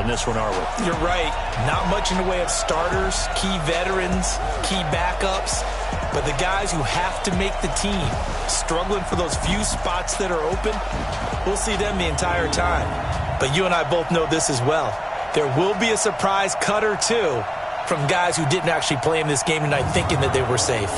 this one, are we? You're right. Not much in the way of starters, key veterans, key backups, but the guys who have to make the team, struggling for those few spots that are open, we'll see them the entire time. But you and I both know this as well. There will be a surprise cut or two from guys who didn't actually play in this game tonight thinking that they were safe.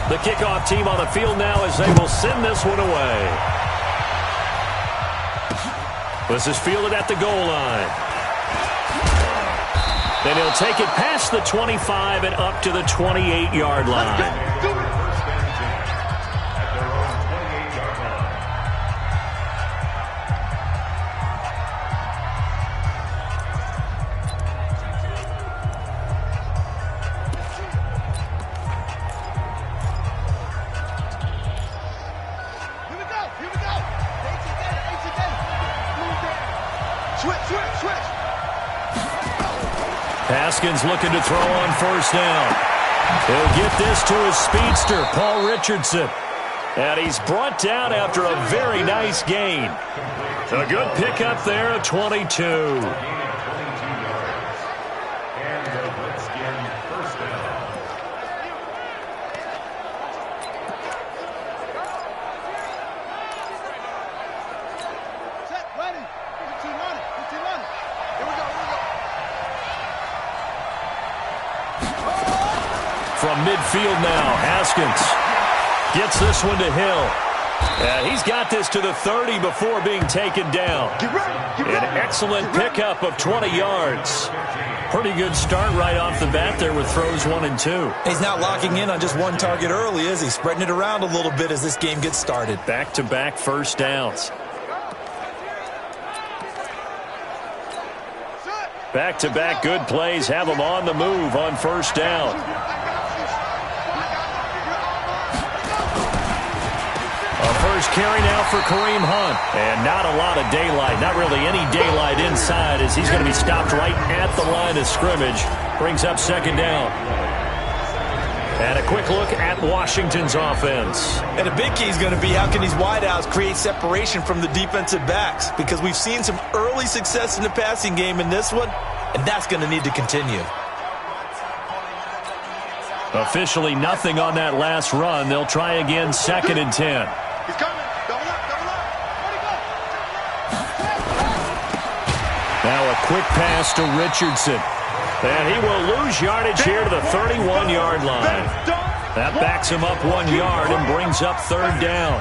The kickoff team on the field now as they will send this one away. This is fielded at the goal line. Then he'll take it past the 25 and up to the 28-yard line. Haskins looking to throw on first down. He'll get this to his speedster, Paul Richardson. And he's brought down after a very nice gain. A good pickup there at 22. From midfield now, Haskins gets this one to Hill. And he's got this to the 30 before being taken down. An excellent pickup of 20 yards. Pretty good start right off the bat there with throws 1 and 2. He's not locking in on just one target early, is he? Spreading it around a little bit as this game gets started. Back-to-back first downs. Back-to-back good plays have them on the move on first down. First carry now for Kareem Hunt. And not a lot of daylight. Not really any daylight inside as he's going to be stopped right at the line of scrimmage. Brings up second down. And a quick look at Washington's offense. And a big key is going to be how can these wideouts create separation from the defensive backs? Because we've seen some early success in the passing game in this one, and that's going to need to continue. Officially nothing on that last run. They'll try again, 2nd and 10. He's coming. Double up, double up. Where'd he go? Now a quick pass to Richardson. And he will lose yardage here to the 31-yard line. That backs him up 1 yard and brings up third down.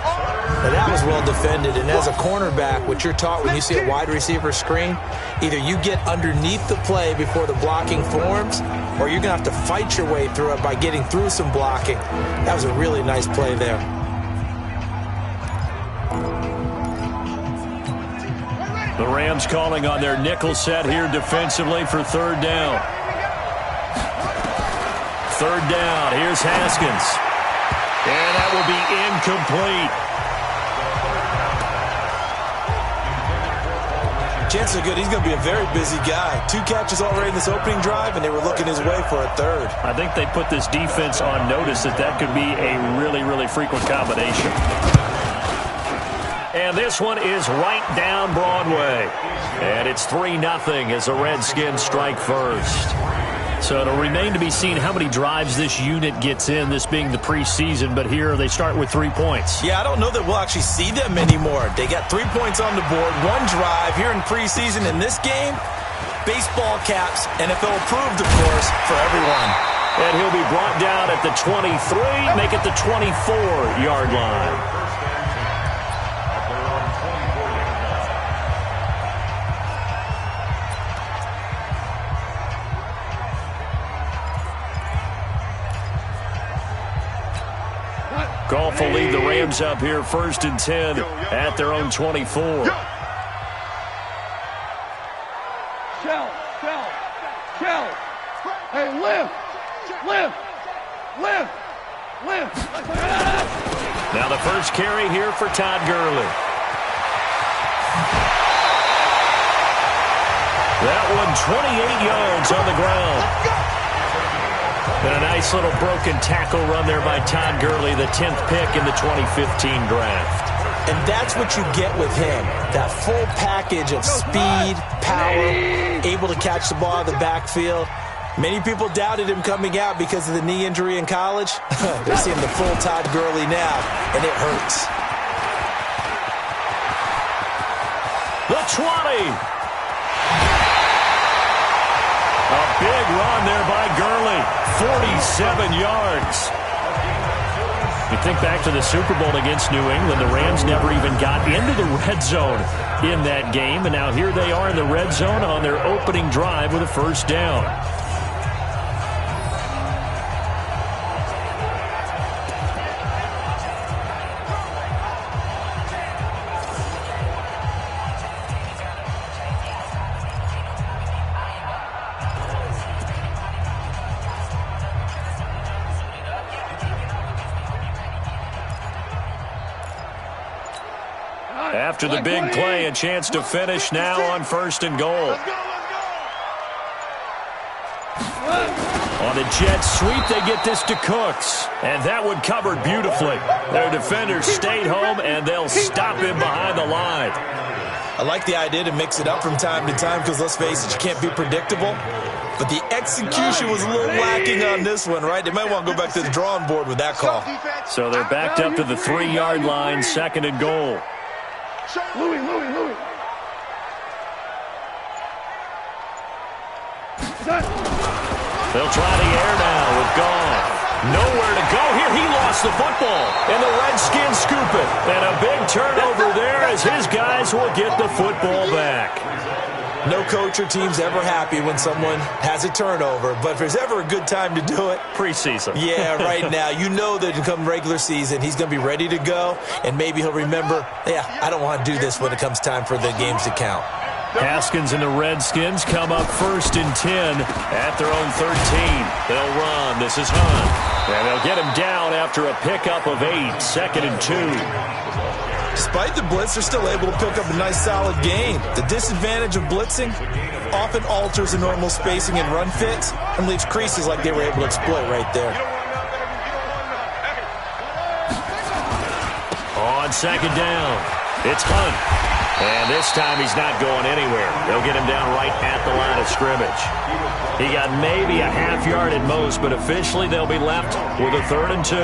Now that was well defended, and as a cornerback, what you're taught when you see a wide receiver screen, either you get underneath the play before the blocking forms, or you're going to have to fight your way through it by getting through some blocking. That was a really nice play there. The Rams calling on their nickel set here defensively for third down. Third down. Here's Haskins. And that will be incomplete. Chances are good. He's going to be a very busy guy. 2 catches already in this opening drive, and they were looking his way for a third. I think they put this defense on notice that could be a really, really frequent combination. And this one is right down Broadway. And it's 3-0 as the Redskins strike first. So it'll remain to be seen how many drives this unit gets in, this being the preseason. But here they start with 3 points. Yeah, I don't know that we'll actually see them anymore. They got 3 points on the board, 1 drive here in preseason. In this game, baseball caps, NFL approved, of course, for everyone. And he'll be brought down at the 23, make it the 24-yard line. off will leave the Rams up here 1st and 10 at their own 24. Shell. Hey, lift. Now the first carry here for Todd Gurley. That one 28 yards on the ground. And a nice little broken tackle run there by Todd Gurley, the 10th pick in the 2015 draft. And that's what you get with him. That full package of speed, power, able to catch the ball in the backfield. Many people doubted him coming out because of the knee injury in college. They're seeing the full Todd Gurley now, and it hurts. The 20. A big run there by Gurley. 47 yards. You think back to the Super Bowl against New England, the Rams never even got into the red zone in that game, and now here they are in the red zone on their opening drive with a first down. After the big play, a chance to finish now on 1st and goal. On the jet sweep, they get this to Cooks. And that one covered beautifully. Their defenders stayed home, and they'll stop him behind the line. I like the idea to mix it up from time to time because, let's face it, you can't be predictable. But the execution was a little lacking on this one, right? They might want to go back to the drawing board with that call. So they're backed up to the 3-yard line, 2nd and goal. Louis. They'll try the air now with Goff. Nowhere to go here. He lost the football, and the Redskins scoop it. And a big turnover there as his guys will get the football back. No coach or team's ever happy when someone has a turnover, but if there's ever a good time to do it, preseason. Yeah, right now. You know that come regular season, he's going to be ready to go, and maybe he'll remember, I don't want to do this when it comes time for the games to count. Haskins and the Redskins come up 1st and 10 at their own 13. They'll run. This is Hunt. And they'll get him down after a pickup of 8, 2nd and 2. Despite the blitz, they're still able to pick up a nice, solid gain. The disadvantage of blitzing often alters the normal spacing and run fits and leaves creases like they were able to exploit right there. On 2nd down, it's Hunt. And this time he's not going anywhere. They'll get him down right at the line of scrimmage. He got maybe a half yard at most, but officially they'll be left with a 3rd and 2.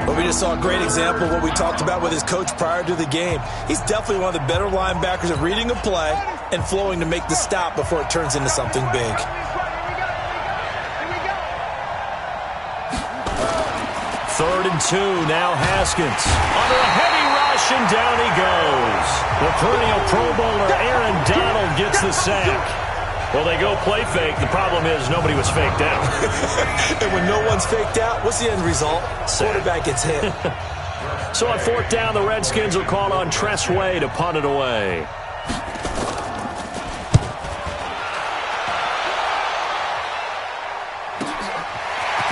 Well, we just saw a great example of what we talked about with his coach prior to the game. He's definitely one of the better linebackers at reading a play and flowing to make the stop before it turns into something big. Third and 2, now Haskins. Under a heavy rush, and down he goes. The perennial Pro Bowler Aaron Donald gets the sack. Well, they go play fake. The problem is nobody was faked out. And when no one's faked out, what's the end result? Quarterback gets hit. So on 4th down, the Redskins will call on Tress Way to punt it away.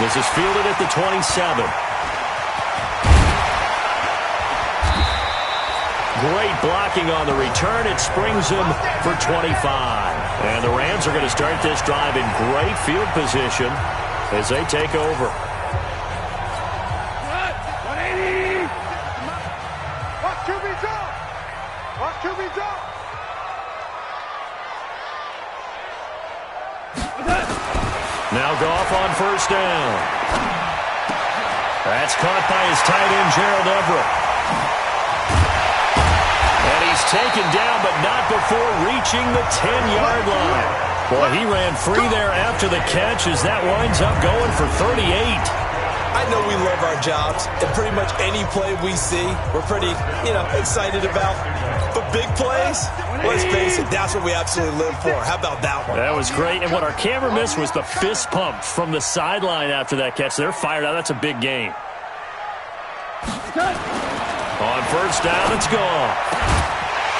This is fielded at the 27. Great blocking on the return. It springs him for 25. And the Rams are going to start this drive in great field position as they take over. 180. Watch QB drop. Watch QB drop. Now Goff on 1st down. That's caught by his tight end, Gerald Everett. And he's taken down, but not before reaching the 10-yard line. Boy, he ran free there after the catch as that winds up going for 38. I know we love our jobs, and pretty much any play we see, we're pretty, excited about. But big plays, let's face it, that's what we absolutely live for. How about that one? That was great. And what our camera missed was the fist pump from the sideline after that catch. They're fired out. That's a big game. On first down, it's gone.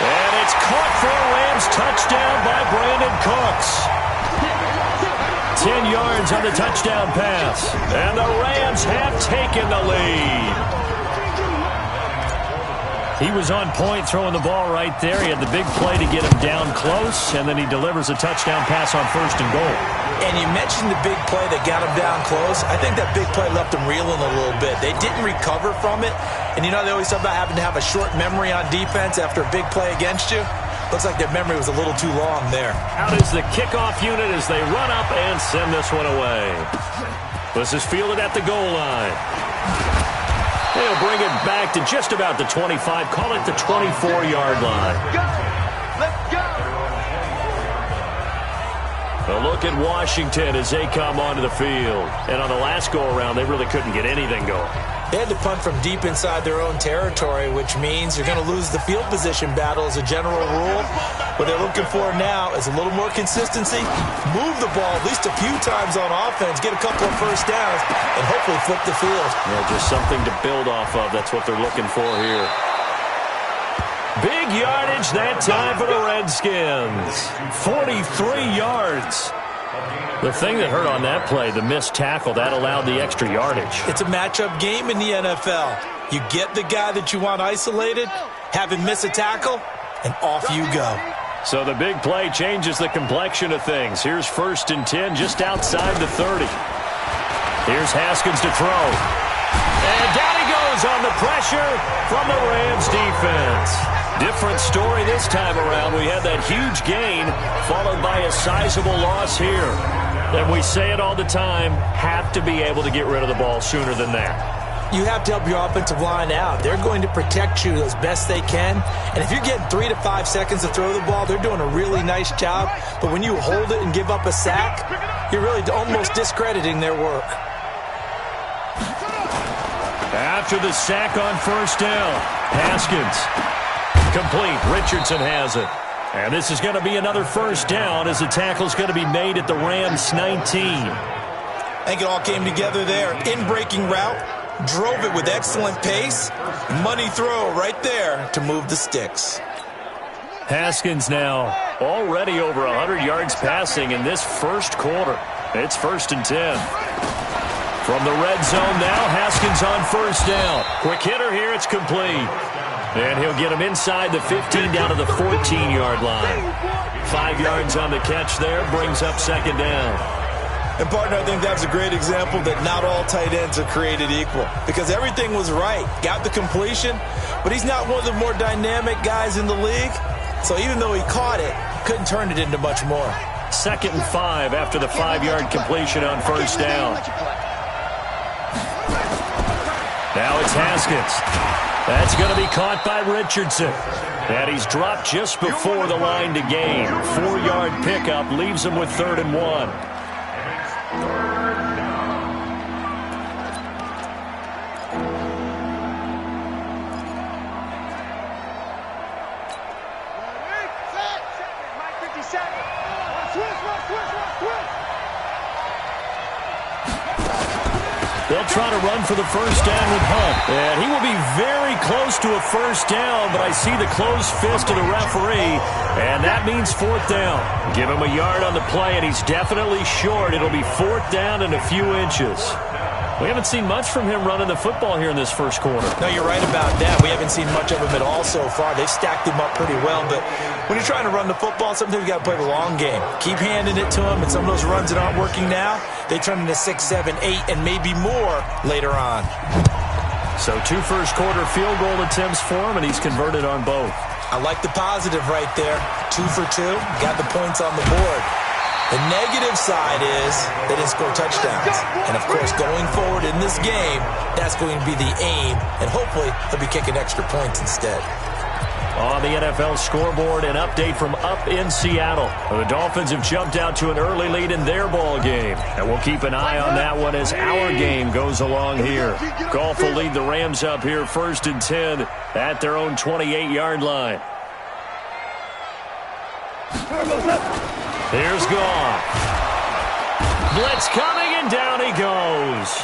And it's caught for a Rams touchdown by Brandon Cooks. 10 yards on the touchdown pass. And the Rams have taken the lead. He was on point throwing the ball right there. He had the big play to get him down close, and then he delivers a touchdown pass on first and goal. And you mentioned the big play that got him down close. I think that big play left him reeling a little bit. They didn't recover from it. And you know they always talk about having to have a short memory on defense after a big play against you. Looks like their memory was a little too long there. Out is the kickoff unit as they run up and send this one away. This is fielded at the goal line. They'll bring it back to just about the 25. Call it the 24-yard line. Let's go! A look at Washington as they come onto the field. And on the last go-around, they really couldn't get anything going. They had to punt from deep inside their own territory, which means you're going to lose the field position battle as a general rule. What they're looking for now is a little more consistency, move the ball at least a few times on offense, get a couple of first downs, and hopefully flip the field. Yeah, just something to build off of. That's what they're looking for here. Big yardage that time for the Redskins. 43 yards. The thing that hurt on that play, the missed tackle, that allowed the extra yardage. It's a matchup game in the NFL. You get the guy that you want isolated, have him miss a tackle, and off you go. So the big play changes the complexion of things. Here's first and 10 just outside the 30. Here's Haskins to throw. And down he goes on the pressure from the Rams defense. Different story this time around. We had that huge gain followed by a sizable loss here. And we say it all the time, have to be able to get rid of the ball sooner than that. You have to help your offensive line out. They're going to protect you as best they can. And if you're getting 3 to 5 seconds to throw the ball, they're doing a really nice job. But when you hold it and give up a sack, you're really almost discrediting their work. After the sack on first down, Haskins. Complete. Richardson has it. And this is going to be another first down as the tackle's going to be made at the Rams 19. I think it all came together there. In-breaking route, drove it with excellent pace. Money throw right there to move the sticks. Haskins now already over 100 yards passing in this first quarter. It's first and 10. From the red zone now, Haskins on first down. Quick hitter here, it's complete. And he'll get him inside the 15 down to the 14-yard line. 5 yards on the catch there, brings up second down. And, partner, I think that's a great example that not all tight ends are created equal. Because everything was right. Got the completion, but he's not one of the more dynamic guys in the league. So even though he caught it, couldn't turn it into much more. Second and 5 after the 5-yard completion on first down. Now it's Haskins. That's going to be caught by Richardson. And he's dropped just before the line to gain. 4-yard pickup leaves him with 3rd and 1. They'll try to run for the first down with Hunt. And he will be very close to a first down, but I see the closed fist of the referee, and that means 4th down. Give him a yard on the play, and he's definitely short. It'll be 4th down and a few inches. We haven't seen much from him running the football here in this first quarter. No, you're right about that. We haven't seen much of him at all so far. They've stacked him up pretty well, but when you're trying to run the football, sometimes you got to play the long game. Keep handing it to him, and some of those runs that aren't working now, they turn into 6, 7, 8, and maybe more later on. So 2 first-quarter field goal attempts for him, and he's converted on both. I like the positive right there. 2 for 2, got the points on the board. The negative side is they didn't score touchdowns. And, of course, going forward in this game, that's going to be the aim, and hopefully they'll be kicking extra points instead. On the NFL scoreboard, an update from up in Seattle. The Dolphins have jumped out to an early lead in their ball game. And we'll keep an eye on that one as our game goes along here. Goff will lead the Rams up here 1st and 10 at their own 28-yard line. Here's Goff. Blitz coming, and down he goes.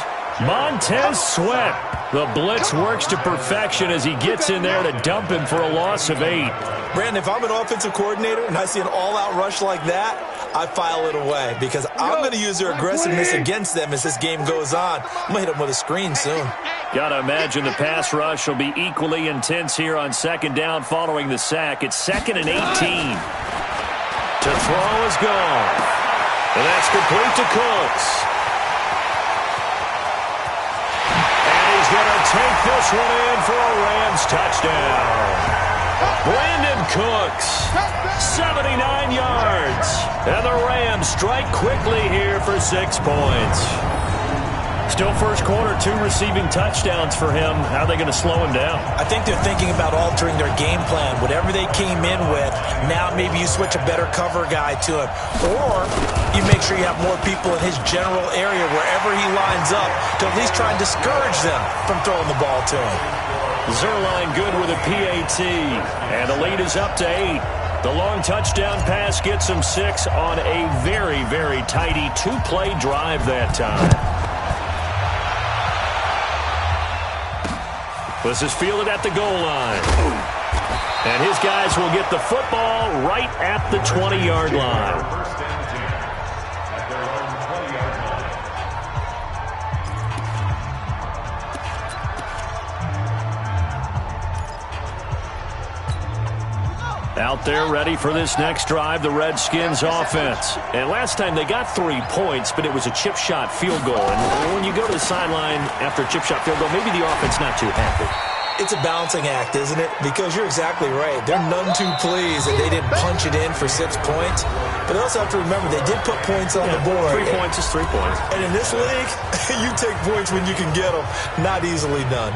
Montez Sweat The blitz works to perfection as he gets in there to dump him for a loss of 8. Brandon, if I'm an offensive coordinator and I see an all-out rush like that, I file it away because I'm going to use their aggressiveness against them as this game goes on. I'm going to hit them with a screen soon. Got to imagine the pass rush will be equally intense here on second down following the sack. It's 2nd and 18. To throw is gone. And that's complete to Cooks. Going to take this one in for a Rams touchdown. Brandon Cooks, 79 yards. And the Rams strike quickly here for 6 points. Still first quarter, 2 receiving touchdowns for him. How are they going to slow him down? I think they're thinking about altering their game plan. Whatever they came in with, now maybe you switch a better cover guy to him. Or you make sure you have more people in his general area wherever he lines up to at least try and discourage them from throwing the ball to him. Zerline good with a PAT. And the lead is up to 8. The long touchdown pass gets him 6 on a very, very tidy 2-play drive that time. This is fielded at the goal line. And his guys will get the football right at the 20-yard line. Out there ready for this next drive, the Redskins offense. And last time they got 3 points, but it was a chip shot field goal. And when you go to the sideline after a chip shot field goal, maybe the offense not too happy. It's a balancing act, isn't it? Because you're exactly right. They're none too pleased that they didn't punch it in for 6 points. But they also have to remember they did put points on the board. 3 points is 3 points. And in this league, you take points when you can get them. Not easily done.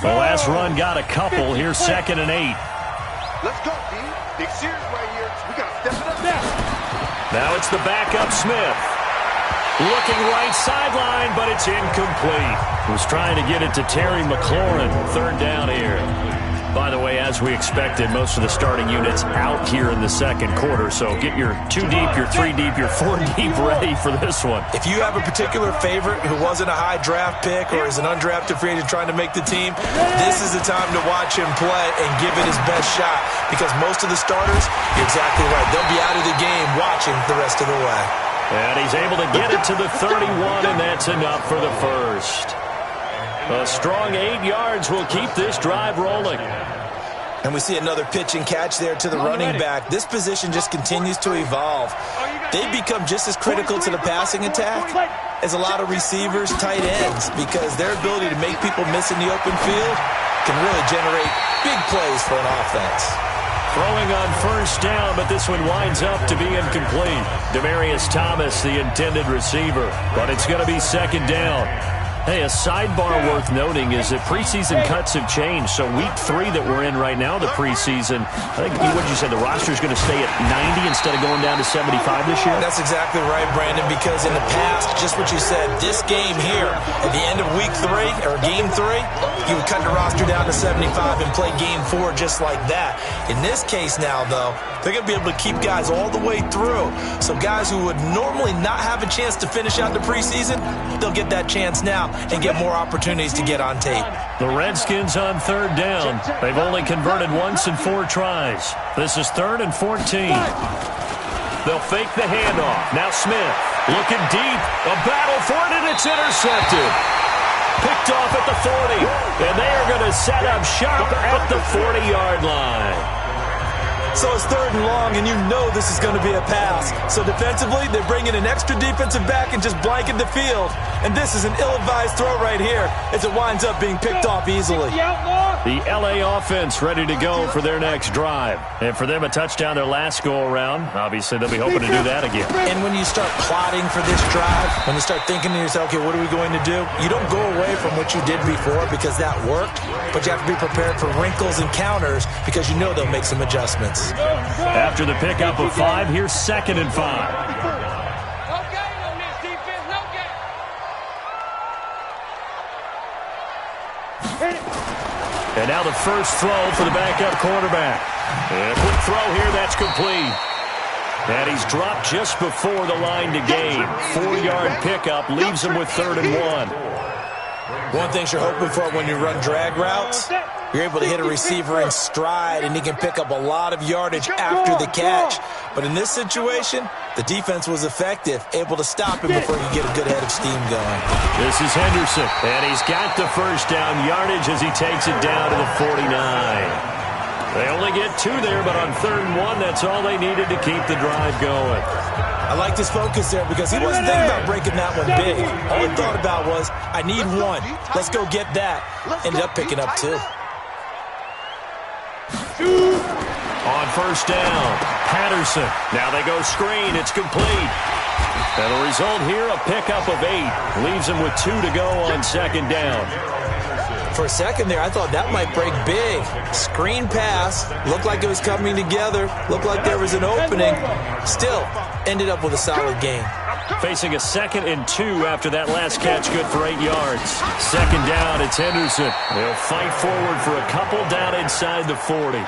The last run got a couple. Here's 2nd and 8. Let's go, D. Big series right here. We got to step it up now. Now it's the backup Smith. Looking right sideline, but it's incomplete. Was trying to get it to Terry McLaurin. 3rd down here. By the way, as we expected, most of the starting units out here in the second quarter. So get your 2 deep, your 3 deep, your 4 deep ready for this one. If you have a particular favorite who wasn't a high draft pick or is an undrafted free agent trying to make the team, this is the time to watch him play and give it his best shot. Because most of the starters, you're exactly right, they'll be out of the game watching the rest of the way. And he's able to get it to the 31, and that's enough for the first. A strong 8 yards will keep this drive rolling. And we see another pitch and catch there to the running back. This position just continues to evolve. They've become just as critical to the passing attack as a lot of receivers, tight ends, because their ability to make people miss in the open field can really generate big plays for an offense. Throwing on first down, but this one winds up to be incomplete. Demaryius Thomas, the intended receiver, but it's going to be 2nd down. Hey, a sidebar worth noting is that preseason cuts have changed. So week 3 that we're in right now, the preseason, I think what you said, the roster is going to stay at 90 instead of going down to 75 this year? That's exactly right, Brandon, because in the past, just what you said, this game here, at the end of week 3, or game 3, you would cut the roster down to 75 and play game 4 just like that. In this case now, though, they're going to be able to keep guys all the way through. So guys who would normally not have a chance to finish out the preseason, they'll get that chance now and get more opportunities to get on tape. The Redskins on 3rd down. They've only converted once in 4 tries. This is 3rd and 14. They'll fake the handoff. Now Smith looking deep. A battle for it, and it's intercepted. Picked off at the 40. And they are going to set up shop at the 40-yard line. So it's 3rd and long, and you know this is going to be a pass. So defensively, they bring in an extra defensive back and just blanket the field. And this is an ill-advised throw right here as it winds up being picked off easily. The L.A. offense ready to go for their next drive. And for them, a touchdown their last go-around. Obviously, they'll be hoping to do that again. And when you start plotting for this drive, when you start thinking to yourself, okay, what are we going to do? You don't go away from what you did before because that worked. But you have to be prepared for wrinkles and counters because you know they'll make some adjustments. After the pickup of 5, here's 2nd and 5. And now the first throw for the backup quarterback. And a quick throw here, that's complete. And he's dropped just before the line to gain. 4-yard pickup leaves him with 3rd and 1. One thing you're hoping for when you run drag routes, you're able to hit a receiver in stride, and he can pick up a lot of yardage after the catch. But in this situation, the defense was effective, able to stop him before he could get a good head of steam going. This is Henderson, and he's got the first down yardage as he takes it down to the 49. They only get 2 there, but on 3rd and 1, that's all they needed to keep the drive going. I liked his focus there because he wasn't thinking about breaking that one big. All he thought about was, I need 1. Let's go get that. Ended up picking up 2. On first down, Patterson. Now they go screen. It's complete. And the result here, a pickup of 8. Leaves him with 2 to go on 2nd down. For a second there, I thought that might break big. Screen pass. Looked like it was coming together. Looked like there was an opening. Still, ended up with a solid gain. Facing a 2nd and 2 after that last catch, good for 8 yards. 2nd down, it's Henderson. They'll fight forward for a couple down inside the 40.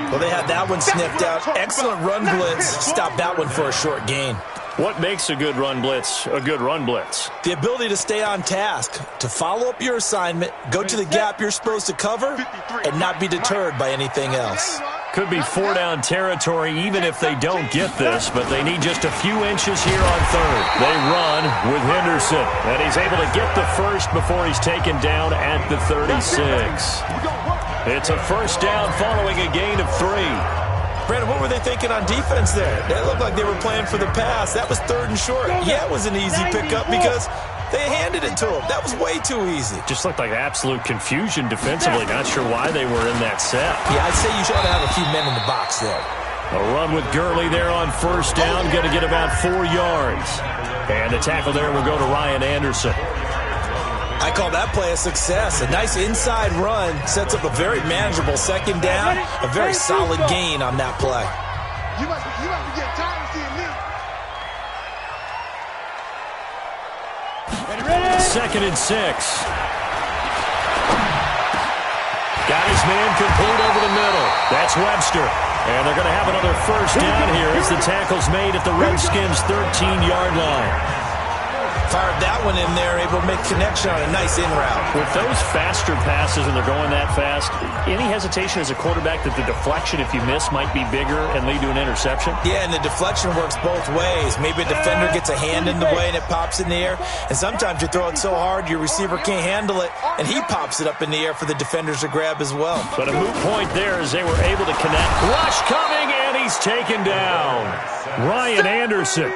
Well, they had that one sniffed out. Excellent run blitz. Stopped that one for a short gain. What makes a good run blitz a good run blitz? The ability to stay on task, to follow up your assignment, go to the gap you're supposed to cover, and not be deterred by anything else. Could be 4-down territory even if they don't get this, but they need just a few inches here on 3rd. They run with Henderson, and he's able to get the first before he's taken down at the 36. It's a first down following a gain of 3. Brandon, what were they thinking on defense there? They looked like they were playing for the pass. That was 3rd and short. Yeah, it was an easy pickup because they handed it to him. That was way too easy. Just looked like absolute confusion defensively. Not sure why they were in that set. Yeah, I'd say you should have a few men in the box there. A run with Gurley there on first down. Going to get about 4 yards. And the tackle there will go to Ryan Anderson. I call that play a success. A nice inside run sets up a very manageable 2nd down. A very solid gain on that play. You must be getting tired of seeing me. 2nd and 6. Got his man complete over the middle. That's Webster. And they're going to have another first down here as the tackle's made at the Redskins' 13-yard line. Fired that one in there, able to make connection on a nice in route. With those faster passes and they're going that fast, any hesitation as a quarterback that the deflection, if you miss, might be bigger and lead to an interception? Yeah, and the deflection works both ways. Maybe a defender gets a hand in the way and it pops in the air. And sometimes you throw it so hard your receiver can't handle it, and he pops it up in the air for the defenders to grab as well. But a moot point there as they were able to connect. Rush coming, and he's taken down. Ryan Anderson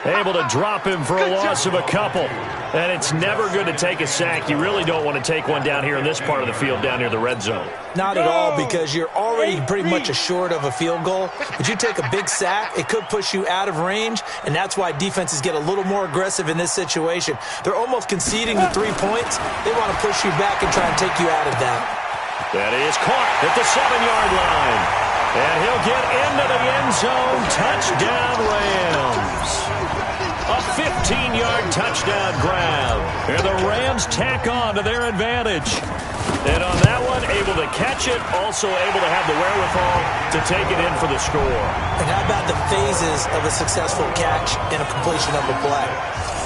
able to drop him for a loss of a couple. And it's never good to take a sack. You really don't want to take one down here in this part of the field down near the red zone. Not at all, because you're already pretty much assured of a field goal. But you take a big sack, it could push you out of range, and that's why defenses get a little more aggressive in this situation. They're almost conceding the 3 points. They want to push you back and try and take you out of that. That is caught at the 7-yard line. And he'll get into the end zone. Touchdown, Rams. A 15-yard touchdown grab. And the Rams tack on to their advantage. And on that one, able to catch it, also able to have the wherewithal to take it in for the score. And how about the phases of a successful catch and a completion of a play?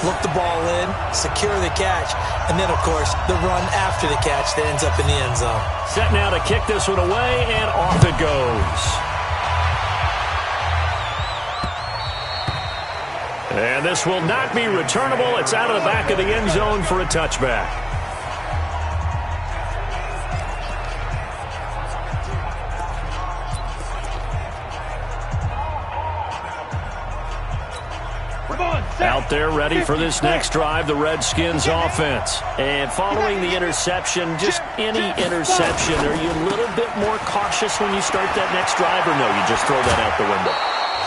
Look the ball in, secure the catch, and then, of course, the run after the catch that ends up in the end zone. Set now to kick this one away, and off it goes. And this will not be returnable. It's out of the back of the end zone for a touchback. Out there ready for this next drive, the Redskins offense. And following the interception, just any interception, are you a little bit more cautious when you start that next drive, or no, you just throw that out the window?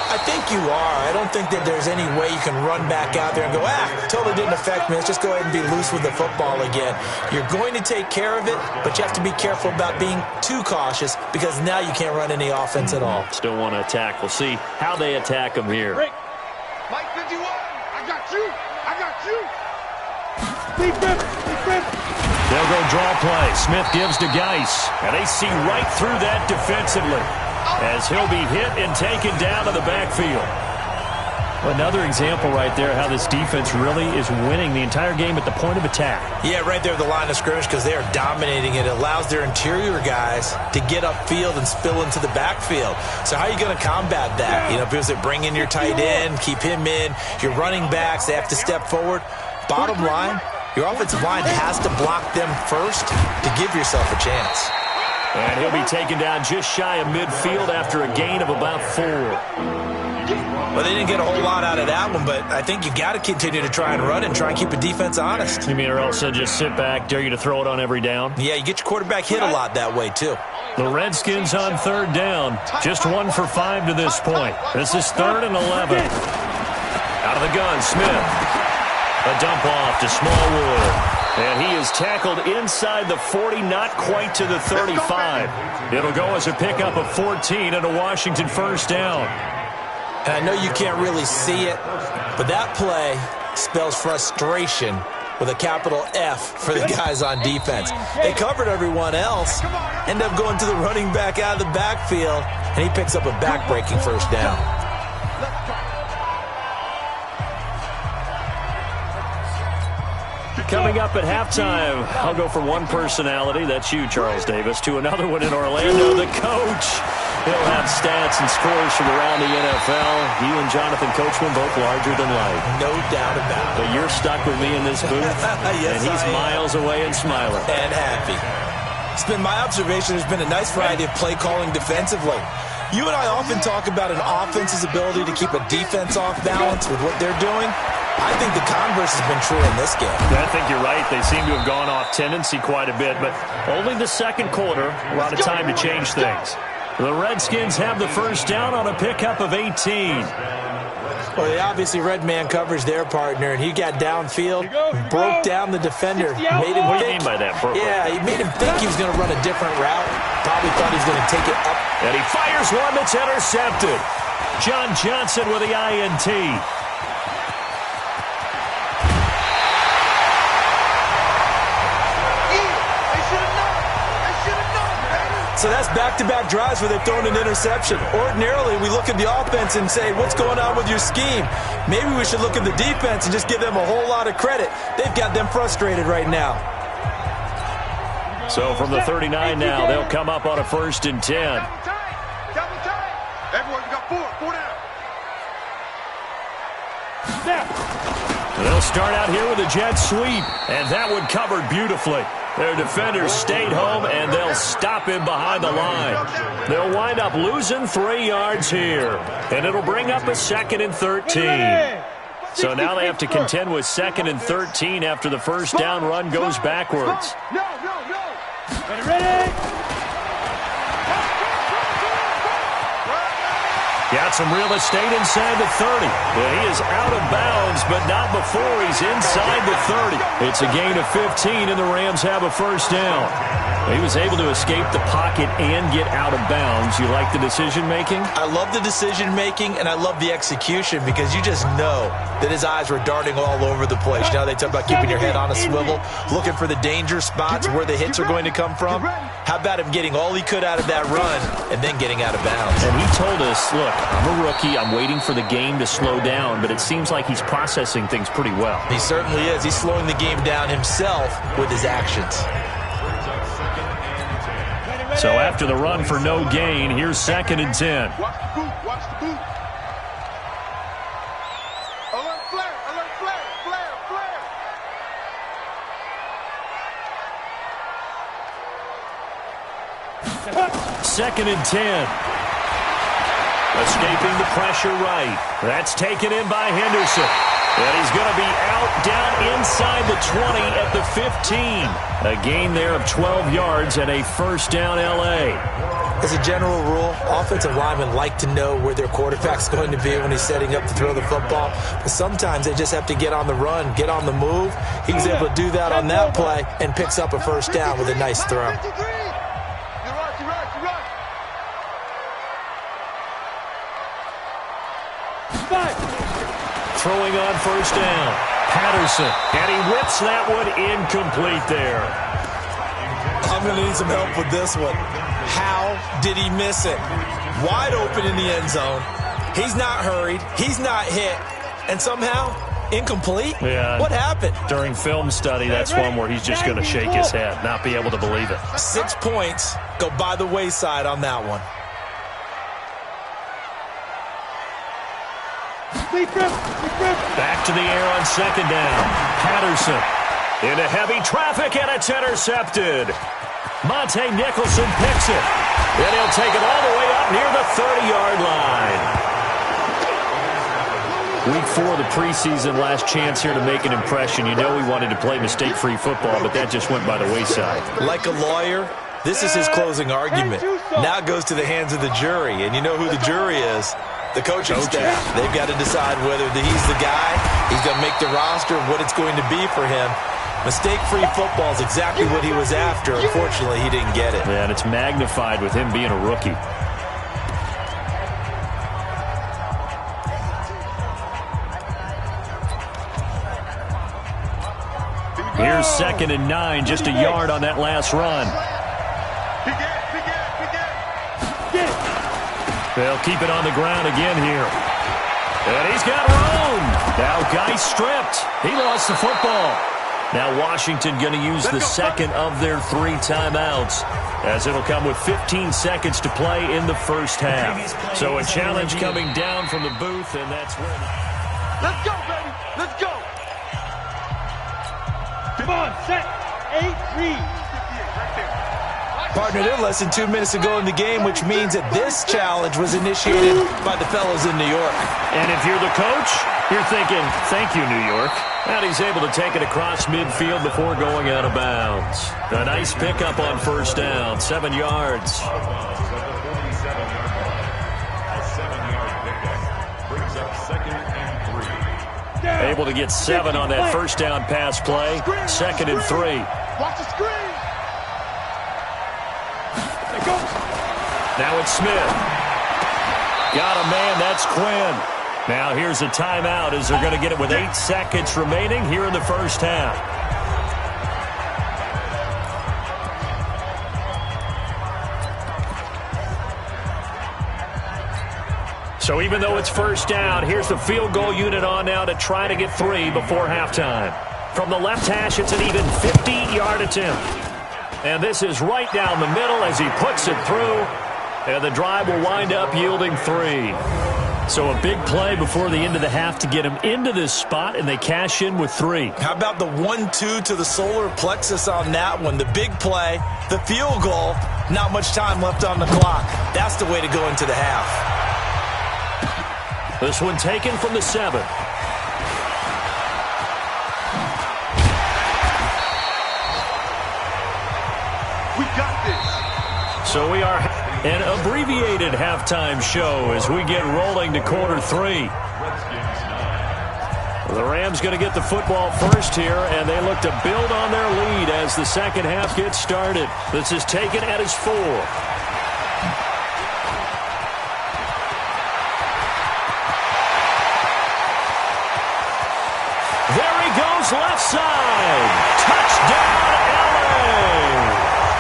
I think you are. I don't think that there's any way you can run back out there and go, totally didn't affect me. Let's just go ahead and be loose with the football again. You're going to take care of it, but you have to be careful about being too cautious because now you can't run any offense at all. Still want to attack. We'll see how they attack them here. Mike 51, I got you. I got you. They'll go draw play. Smith gives to Geis, and they see right through that defensively. as he'll be hit and taken down to the backfield. Another example right there how this defense really is winning the entire game at the point of attack. Yeah, right there at the line of scrimmage because they are dominating it. It allows their interior guys to get upfield and spill into the backfield. So how are you going to combat that? You know, because they bring in your tight end, keep him in. Your running backs, they have to step forward. Bottom line, your offensive line has to block them first to give yourself a chance. And he'll be taken down just shy of midfield after a gain of about 4. Well, they didn't get a whole lot out of that one, but I think you got to continue to try and run and try and keep the defense honest. You mean or else just sit back, dare you to throw it on every down? Yeah, you get your quarterback hit a lot that way, too. The Redskins on third down. Just 1 for 5 to this point. This is 3rd and 11. Out of the gun, Smith. A dump off to Smallwood. And he is tackled inside the 40, not quite to the 35. It'll go as a pickup of 14 and a Washington first down. And I know you can't really see it, but that play spells frustration with a capital F for the guys on defense. They covered everyone else, end up going to the running back out of the backfield, and he picks up a back-breaking first down. Coming up at halftime, I'll go from one personality, that's you, Charles Davis, to another one in Orlando, the coach. He'll have stats and scores from around the NFL. You and Jonathan Coachman both larger than life. No doubt about it. But you're stuck with me in this booth, yes, and he's miles away and smiling. And happy. It's been my observation there's been a nice variety of play calling defensively. You and I often talk about an offense's ability to keep a defense off balance with what they're doing. I think the converse has been true in this game. I think you're right. They seem to have gone off tendency quite a bit, but only the second quarter, a lot of time to change things. The Redskins have the first down on a pickup of 18. Well, they obviously red man coverage their partner, and he got downfield, broke down the defender, made him what think. Do you mean by that? Yeah, he made him think he was going to run a different route. Probably thought he was going to take it up. And he fires one that's intercepted. John Johnson with the INT. So that's back-to-back drives where they're throwing an interception. Ordinarily, we look at the offense and say, what's going on with your scheme? Maybe we should look at the defense and just give them a whole lot of credit. They've got them frustrated right now. So from the 39 now, they'll come up on a 1st and 10. Everyone's got 4 down. They'll start out here with a jet sweep, and that one covered beautifully. Their defenders stayed home, and they'll stop him behind the line. They'll wind up losing 3 yards here, and it'll bring up a 2nd and 13. So now they have to contend with 2nd and 13 after the first down run goes backwards. No. Ready? Got some real estate inside the 30. But he is out of bounds, but not before he's inside the 30. It's a gain of 15, and the Rams have a first down. He was able to escape the pocket and get out of bounds. You like the decision-making? I love the decision-making, and I love the execution because you just know that his eyes were darting all over the place. You know, they talk about keeping your head on a swivel, looking for the danger spots where the hits are going to come from. How about him getting all he could out of that run and then getting out of bounds? And he told us, look, I'm a rookie. I'm waiting for the game to slow down, but it seems like he's processing things pretty well. He certainly is. He's slowing the game down himself with his actions. So after the run for no gain, here's 2nd and 10. Watch the boot. Alert flare. 2nd and 10. Escaping the pressure right. That's taken in by Henderson. And he's going to be out down inside the 20 at the 15. A gain there of 12 yards and a first down L.A. As a general rule, offensive linemen like to know where their quarterback's going to be when he's setting up to throw the football. But sometimes they just have to get on the run, get on the move. He was able to do that on that play and picks up a first down with a nice throw. Throwing on first down. Patterson. And he whips that one incomplete there. I'm going to need some help with this one. How ball. Did he miss it? Wide open in the end zone. He's not hurried. He's not hit. And somehow, incomplete? Yeah. What happened? During film study, that's one where he's just going to shake his head, not be able to believe it. 6 points go by the wayside on that one. Back to the air on second down. Patterson into heavy traffic, and it's intercepted. Monte Nicholson picks it. And he'll take it all the way up near the 30-yard line. Week 4 of the preseason, last chance here to make an impression. You know he wanted to play mistake-free football, but that just went by the wayside. Like a lawyer, this is his closing argument. Now it goes to the hands of the jury, and you know who the jury is. The coaching staff. They've got to decide whether he's the guy, he's going to make the roster, what it's going to be for him. Mistake-free football is exactly what he was after. Unfortunately, he didn't get it. Yeah, and it's magnified with him being a rookie. Here's 2nd and 9, just a yard on that last run. They'll keep it on the ground again here. And he's got room. Now Guy stripped. He lost the football. Now Washington going to use the second of their 3 timeouts, as it'll come with 15 seconds to play in the first half. So a challenge coming down from the booth, and that's where... Let's go, baby. Let's go. Come on, set. 8, read. Partner, they're less than 2 minutes to go in the game, which means that this challenge was initiated by the fellows in New York. And if you're the coach, you're thinking, thank you, New York. And he's able to take it across midfield before going out of bounds. A nice pickup on first down, 7 yards. Able to get 7 on that first down pass play. 2nd and 3. Watch the screen. Now it's Smith. Got a man, that's Quinn. Now here's a timeout as they're going to get it with 8 seconds remaining here in the first half. So even though it's first down, here's the field goal unit on now to try to get 3 before halftime. From the left hash, it's an even 50-yard attempt. And this is right down the middle as he puts it through. And the drive will wind up yielding 3. So a big play before the end of the half to get him into this spot, and they cash in with 3. How about the 1-2 to the solar plexus on that one? The big play, the field goal, not much time left on the clock. That's the way to go into the half. This one taken from the 7. We got this. So we are an abbreviated halftime show as we get rolling to quarter 3. The Rams going to get the football first here, and they look to build on their lead as the second half gets started. This is taken at his 4. There he goes, left side. Touchdown, LA.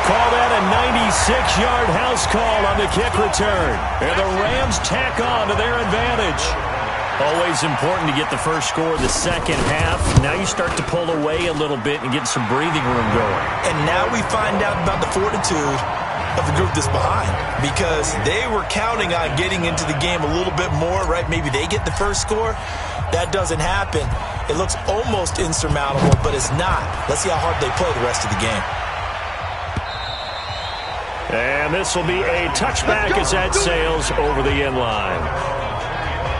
Call that a 96-yard house call on the kick return. And the Rams tack on to their advantage. Always important to get the first score of the second half. Now you start to pull away a little bit and get some breathing room going. And now we find out about the fortitude of the group that's behind, because they were counting on getting into the game a little bit more, right? Maybe they get the first score. That doesn't happen. It looks almost insurmountable, but it's not. Let's see how hard they play the rest of the game. And this will be a touchback as that sails over the end line.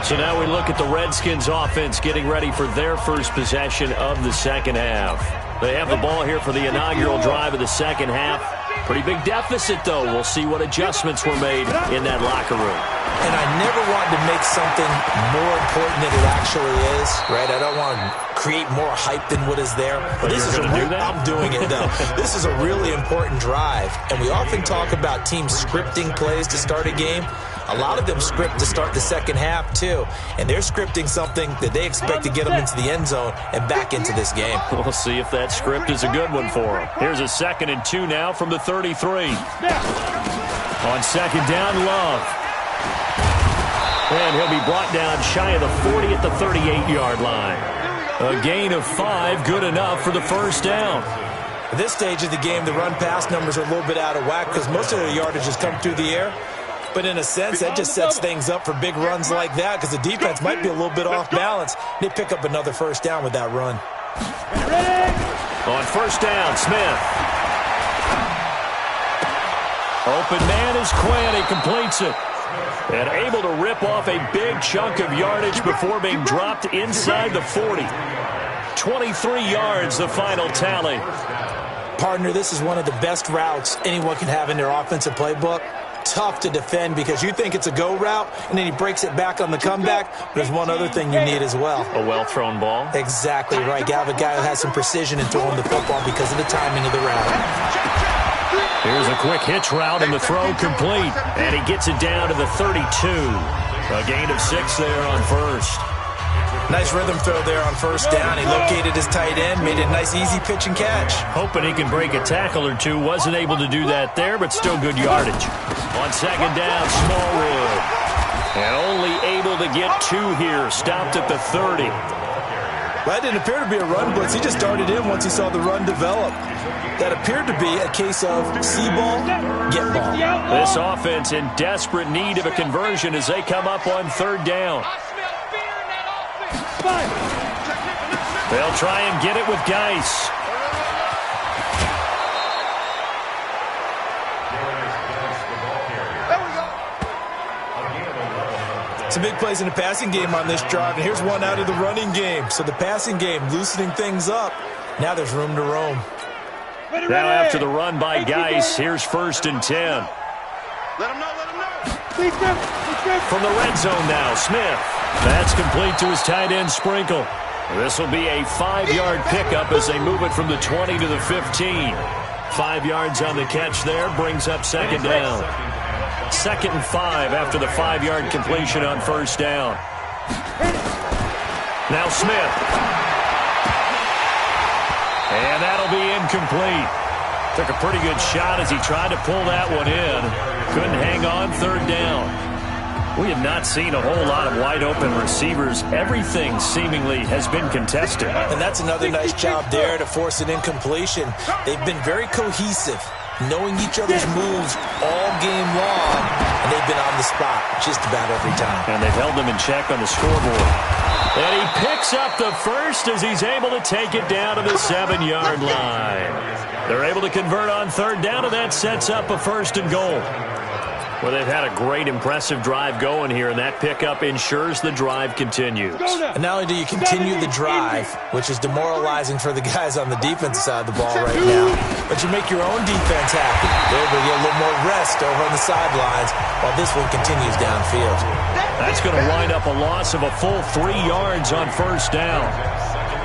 So now we look at the Redskins offense getting ready for their first possession of the second half. They have the ball here for the inaugural drive of the second half. Pretty big deficit, though. We'll see what adjustments were made in that locker room. And I never wanted to make something more important than it actually is, right? I don't want to create more hype than what is there. But this is going to do that? I'm doing it, though. This is a really important drive. And we often talk about teams scripting plays to start a game. A lot of them script to start the second half, too. And they're scripting something that they expect to get them into the end zone and back into this game. We'll see if that script is a good one for them. Here's a 2nd and 2 now from the 33. On second down, Love. And he'll be brought down shy of the 40 at the 38-yard line. A gain of 5, good enough for the first down. At this stage of the game, the run-pass numbers are a little bit out of whack because most of the yardage has come through the air. But in a sense, that just sets things up for big runs like that because the defense might be a little bit off balance. They pick up another first down with that run. On first down, Smith. Open man is Quinn. He completes it. And able to rip off a big chunk of yardage before being dropped inside the 40. 23 yards, the final tally. Partner, this is one of the best routes anyone can have in their offensive playbook. Tough to defend because you think it's a go route, and then he breaks it back on the comeback. There's one other thing you need as well. A well-thrown ball? Exactly right. You have a guy who has some precision in throwing the football because of the timing of the route. Here's a quick hitch route, and the throw complete. And he gets it down to the 32. A gain of 6 there on first. Nice rhythm throw there on first down. He located his tight end, made a nice easy pitch and catch. Hoping he can break a tackle or two. Wasn't able to do that there, but still good yardage. On second down, Smallwood. And only able to get 2 here. Stopped at the 30. Well, that didn't appear to be a run blitz. He just darted in once he saw the run develop. That appeared to be a case of see ball, get ball. This offense in desperate need of a conversion as they come up on third down. They'll try and get it with Geis. Some big plays in the passing game on this drive, and here's one out of the running game. So the passing game loosening things up. Now there's room to roam. Now after the run by Geis, here's first and 10. Let him know, let him know. From the red zone now, Smith. That's complete to his tight end, Sprinkle. This will be a 5-yard pickup as they move it from the 20 to the 15. 5 yards on the catch there, brings up second down. 2nd and 5 after the 5-yard completion on first down. Now Smith. And that'll be incomplete. Took a pretty good shot as he tried to pull that one in. Couldn't hang on, third down. We have not seen a whole lot of wide-open receivers. Everything seemingly has been contested. And that's another nice job there to force an incompletion. They've been very cohesive, knowing each other's moves all game long, and they've been on the spot just about every time. And they've held them in check on the scoreboard. And he picks up the first as he's able to take it down to the 7-yard line. They're able to convert on third down, and that sets up a first and goal. Well, they've had a great, impressive drive going here, and that pickup ensures the drive continues. And not only do you continue the drive, which is demoralizing for the guys on the defensive side of the ball right now, but you make your own defense happy. They're able to get a little more rest over on the sidelines while this one continues downfield. That's going to wind up a loss of a full 3 yards on first down.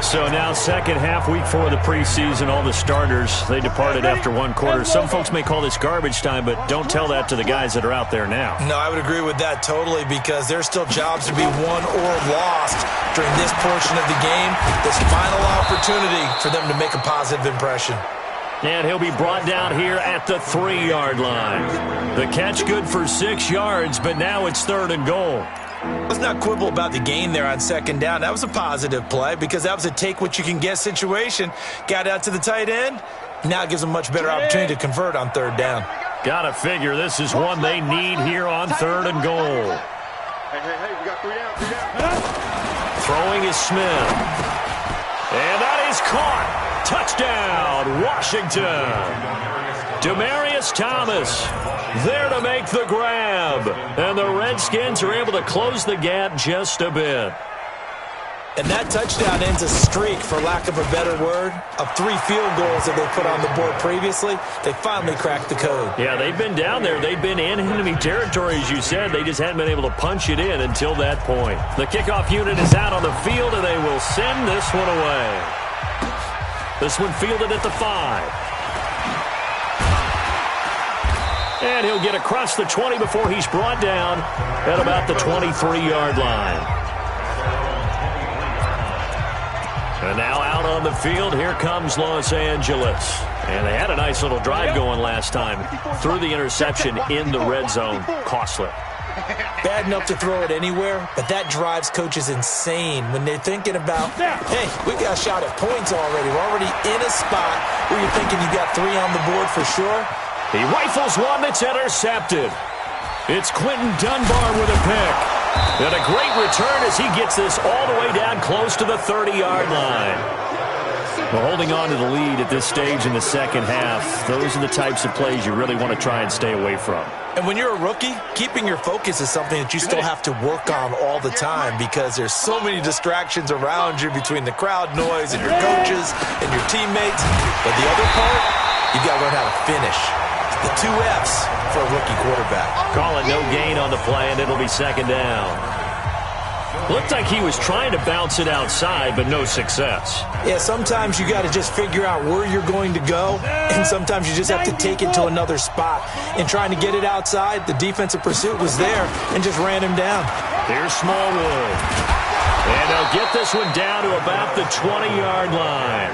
So now second half, week 4 of the preseason, all the starters, they departed after 1 quarter. Some folks may call this garbage time, but don't tell that to the guys that are out there now. No, I would agree with that totally because there's still jobs to be won or lost during this portion of the game. This final opportunity for them to make a positive impression. And he'll be brought down here at the 3-yard line. The catch good for 6 yards, but now it's third and goal. Let's not quibble about the gain there on second down. That was a positive play because that was a take-what-you-can-get situation. Got out to the tight end. Now it gives them a much better opportunity to convert on third down. Gotta figure this is one they need here on third and goal. Hey, we got 3 down. Throwing is Smith. And that is caught. Touchdown, Washington. Demaryius Thomas there to make the grab. And the Redskins are able to close the gap just a bit. And that touchdown ends a streak, for lack of a better word, of 3 field goals that they put on the board previously. They finally cracked the code. Yeah, they've been down there. They've been in enemy territory, as you said. They just hadn't been able to punch it in until that point. The kickoff unit is out on the field, and they will send this one away. This one fielded at the 5. And he'll get across the 20 before he's brought down at about the 23-yard line. And now out on the field. Here comes Los Angeles. And they had a nice little drive going last time. Threw the interception in the red zone. Costly. Bad enough to throw it anywhere, but that drives coaches insane when they're thinking about, hey, we got a shot at points already. We're already in a spot where you're thinking you got 3 on the board for sure. He rifles one that's intercepted. It's Quentin Dunbar with a pick. And a great return as he gets this all the way down close to the 30-yard line. Well, holding on to the lead at this stage in the second half, those are the types of plays you really want to try and stay away from. And when you're a rookie, keeping your focus is something that you still have to work on all the time because there's so many distractions around you between the crowd noise and your coaches and your teammates. But the other part, you got to learn how to finish. The 2 F's for a rookie quarterback. Call it no gain on the play, and it'll be second down. Looked like he was trying to bounce it outside, but no success. Yeah, sometimes you got to just figure out where you're going to go, and sometimes you just have to take it to another spot. In trying to get it outside, the defensive pursuit was there and just ran him down. Here's Smallwood. And they'll get this one down to about the 20-yard line.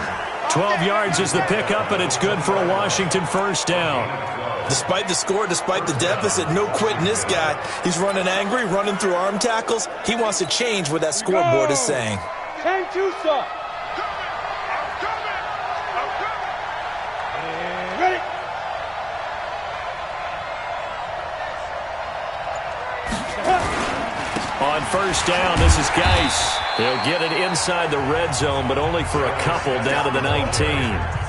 12 yards is the pickup, and it's good for a Washington first down. Despite the score, despite the deficit, no quitting this guy. He's running angry, running through arm tackles. He wants to change what that scoreboard is saying. Change you, sir. Ready? On first down, this is Geis. He'll get it inside the red zone, but only for a couple down to the 19.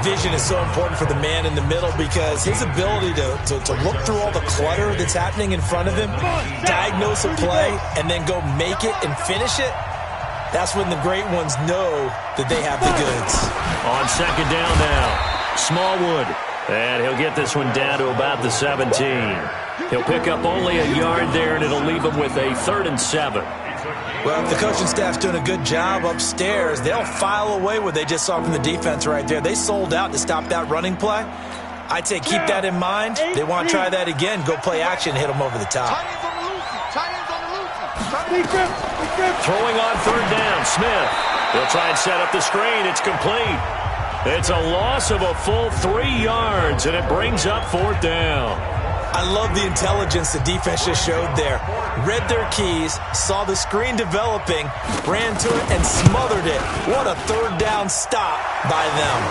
Vision is so important for the man in the middle because his ability to look through all the clutter that's happening in front of him, diagnose a play, and then go make it and finish it, that's when the great ones know that they have the goods. On second down now, Smallwood. And he'll get this one down to about the 17. He'll pick up only a yard there, and it'll leave him with a 3rd and 7. Well, if the coaching staff's doing a good job upstairs, they'll file away what they just saw from the defense right there. They sold out to stop that running play. I'd say keep that in mind. They want to try that again. Go play action, hit them over the top. Throwing on 3rd down, Smith. He'll try and set up the screen. It's complete. It's a loss of a full 3 yards, and it brings up 4th down. I love the intelligence the defense just showed there. Read their keys, saw the screen developing, ran to it, and smothered it. What a 3rd down stop by them.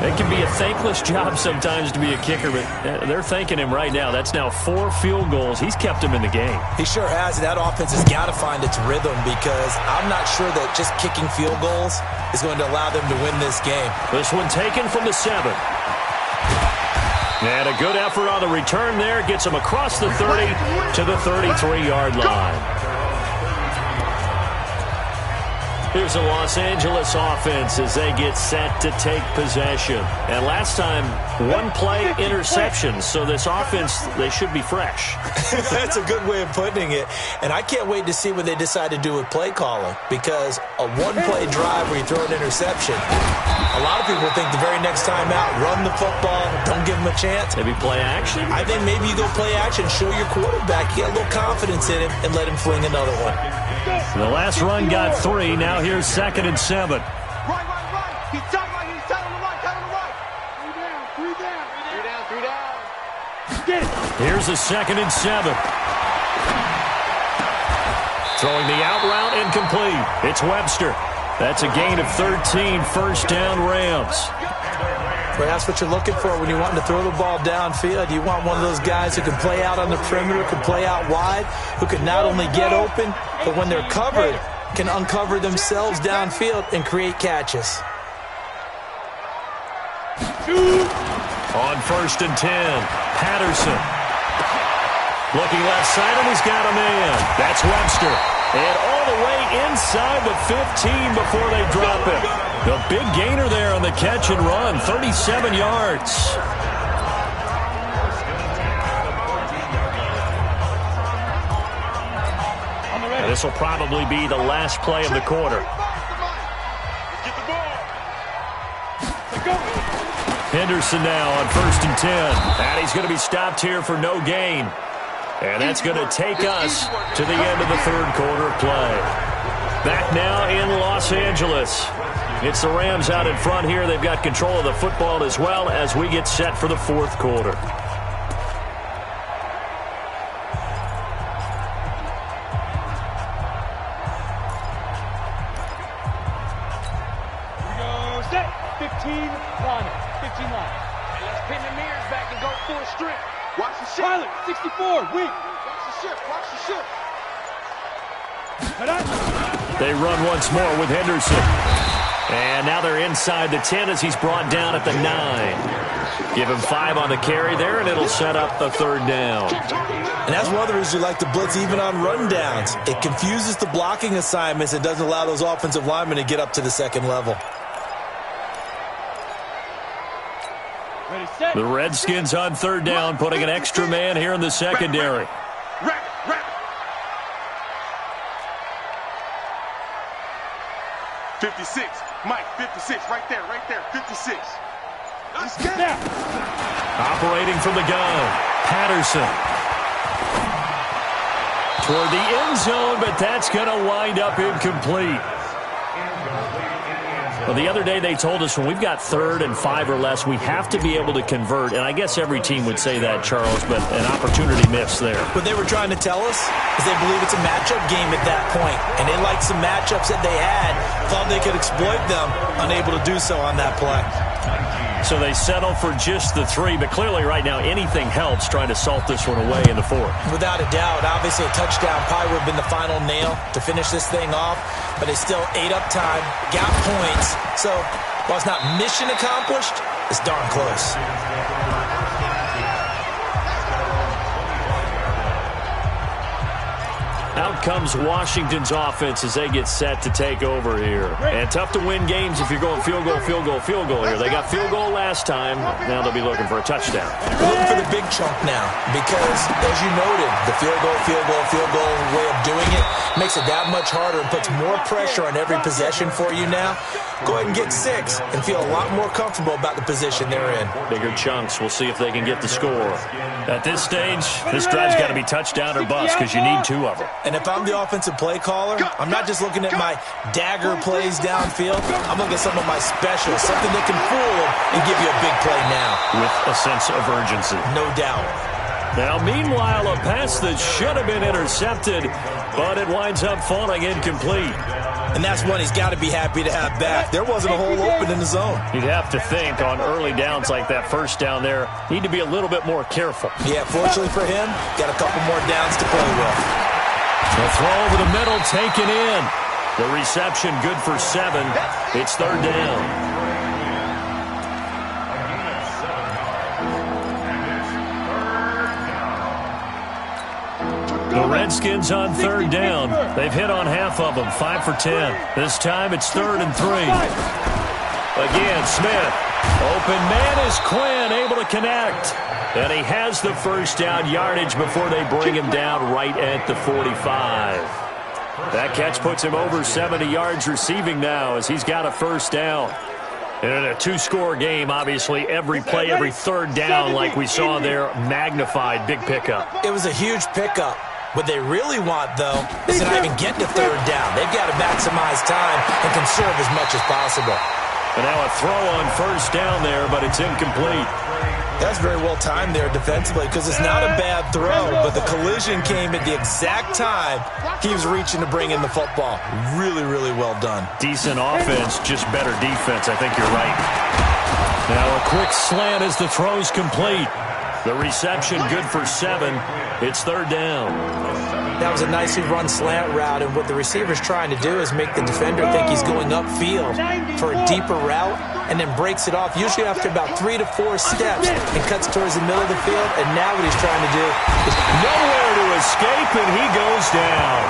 It can be a thankless job sometimes to be a kicker, but they're thanking him right now. That's now 4 field goals. He's kept him in the game. He sure has, and that offense has got to find its rhythm because I'm not sure that just kicking field goals is going to allow them to win this game. This one taken from the 7. And a good effort on the return there. Gets him across the 30 to the 33-yard line. Here's the Los Angeles offense as they get set to take possession. And last time, 1 play interception. So this offense, they should be fresh. That's a good way of putting it. And I can't wait to see what they decide to do with play calling. Because a 1-play drive where you throw an interception, a lot of people think the very next time out, run the football, don't give them a chance. Maybe play action? I think maybe you go play action, show your quarterback, you get a little confidence in him, and let him fling another one. The last run got 3. Now here's 2nd and 7. Right. He's tight right. He's tight on the right. 3 down. Get it. Here's the 2nd and 7. Throwing the out route incomplete. It's Webster. That's a gain of 13. First down, Rams. Well, that's what you're looking for when you're wanting to throw the ball downfield. You want one of those guys who can play out on the perimeter, can play out wide, who can not only get open, but when they're covered, can uncover themselves downfield and create catches. On 1st and 10, Patterson. Looking left side, and he's got a man. That's Webster. And all the way inside the 15 before they drop it. The big gainer there on the catch and run, 37 yards. And this will probably be the last play of the quarter. Henderson now on 1st and 10. And he's going to be stopped here for no gain. And that's going to take us to the end of the third quarter of play. Back now in Los Angeles. It's the Rams out in front here. They've got control of the football as well as we get set for the fourth quarter. Here we go, set. 15 line. 15 line. Hey, let's pin the mirrors back and go full strength. Watch the shift. Pilot, 64, weak. Watch the shift. Watch the shift. They run once more with Henderson. And now they're inside the 10 as he's brought down at the 9. Give him 5 on the carry there, and it'll set up the third down. And that's one of the reasons you like to blitz even on rundowns. It confuses the blocking assignments and doesn't allow those offensive linemen to get up to the second level. Ready, set. The Redskins on third down, putting an extra man here in the secondary. Wrap. 56. Mike, 56. Right there. 56. Let's get it. Operating from the gun, Patterson. Toward the end zone, but that's going to wind up incomplete. Well, the other day they told us when we've got 3rd and 5 or less, we have to be able to convert. And I guess every team would say that, Charles, but an opportunity missed there. What they were trying to tell us is they believe it's a matchup game at that point. And they liked some matchups that they had, thought they could exploit them, unable to do so on that play. So they settle for just the 3, but clearly right now anything helps trying to salt this one away in the 4th. Without a doubt, obviously a touchdown probably would have been the final nail to finish this thing off, but they still ate up time, got points. So while it's not mission accomplished, it's darn close. Out comes Washington's offense as they get set to take over here. And tough to win games if you're going field goal here. They got field goal last time. Now they'll be looking for a touchdown. They're looking for the big chunk now because, as you noted, the field goal way of doing it makes it that much harder and puts more pressure on every possession for you now. Go ahead and get 6 and feel a lot more comfortable about the position they're in. Bigger chunks. We'll see if they can get the score. At this stage, this drive's got to be touchdown or bust because you need 2 of them. And if I'm the offensive play caller, I'm not just looking at my dagger plays downfield. I'm looking at some of my specials, something that can fool them and give you a big play now. With a sense of urgency. No doubt. Now, meanwhile, a pass that should have been intercepted, but it winds up falling incomplete. And that's one he's got to be happy to have back. There wasn't a hole open in the zone. You'd have to think on early downs like that first down there, need to be a little bit more careful. Yeah, fortunately for him, got a couple more downs to play with. The throw over the middle taken in. The reception good for 7. It's third down. The Redskins on third down. They've hit on half of them, 5 for 10. This time it's 3rd and 3. Again, Smith. Open man is Quinn, able to connect. And he has the first down yardage before they bring him down right at the 45. That catch puts him over 70 yards receiving now as he's got a first down. And in a 2-score game, obviously, every play, every third down, like we saw there, magnified, big pickup. It was a huge pickup. What they really want, though, is to not even get to third down. They've got to maximize time and conserve as much as possible. And now a throw on first down there, but it's incomplete. That's very well timed there defensively because it's not a bad throw, but the collision came at the exact time he was reaching to bring in the football. Really, really well done. Decent offense, just better defense. I think you're right. Now a quick slant as the throw's complete. The reception good for 7. It's third down. That was a nicely run slant route, and what the receiver's trying to do is make the defender think he's going upfield for a deeper route and then breaks it off, usually after about 3 to 4 steps, and cuts towards the middle of the field. And now what he's trying to do is nowhere to escape, and he goes down.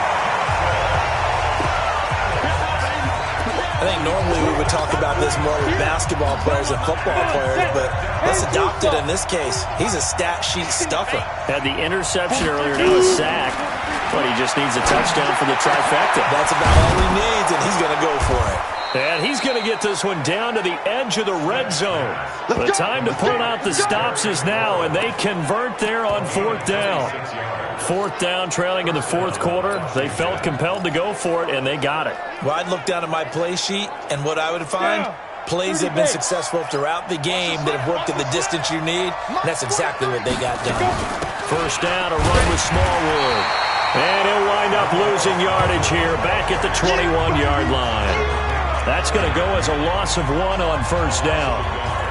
I think normally we would talk about this more with basketball players and football players, but let's adopt it in this case. He's a stat sheet stuffer. Had the interception earlier, now a sack. But he just needs a touchdown for the trifecta. That's about all he needs, and he's going to go for it. And he's going to get this one down to the edge of the red zone. The time to pull out the stops is now, and they convert there on 4th down. 4th down, trailing in the 4th quarter. They felt compelled to go for it, and they got it. Well, I'd look down at my play sheet, and what I would find, plays that have been successful throughout the game that have worked at the distance you need, and that's exactly what they got done. 1st down, a run with Smallwood. And he'll wind up losing yardage here, back at the 21-yard line. That's going to go as a loss of 1 on 1st down.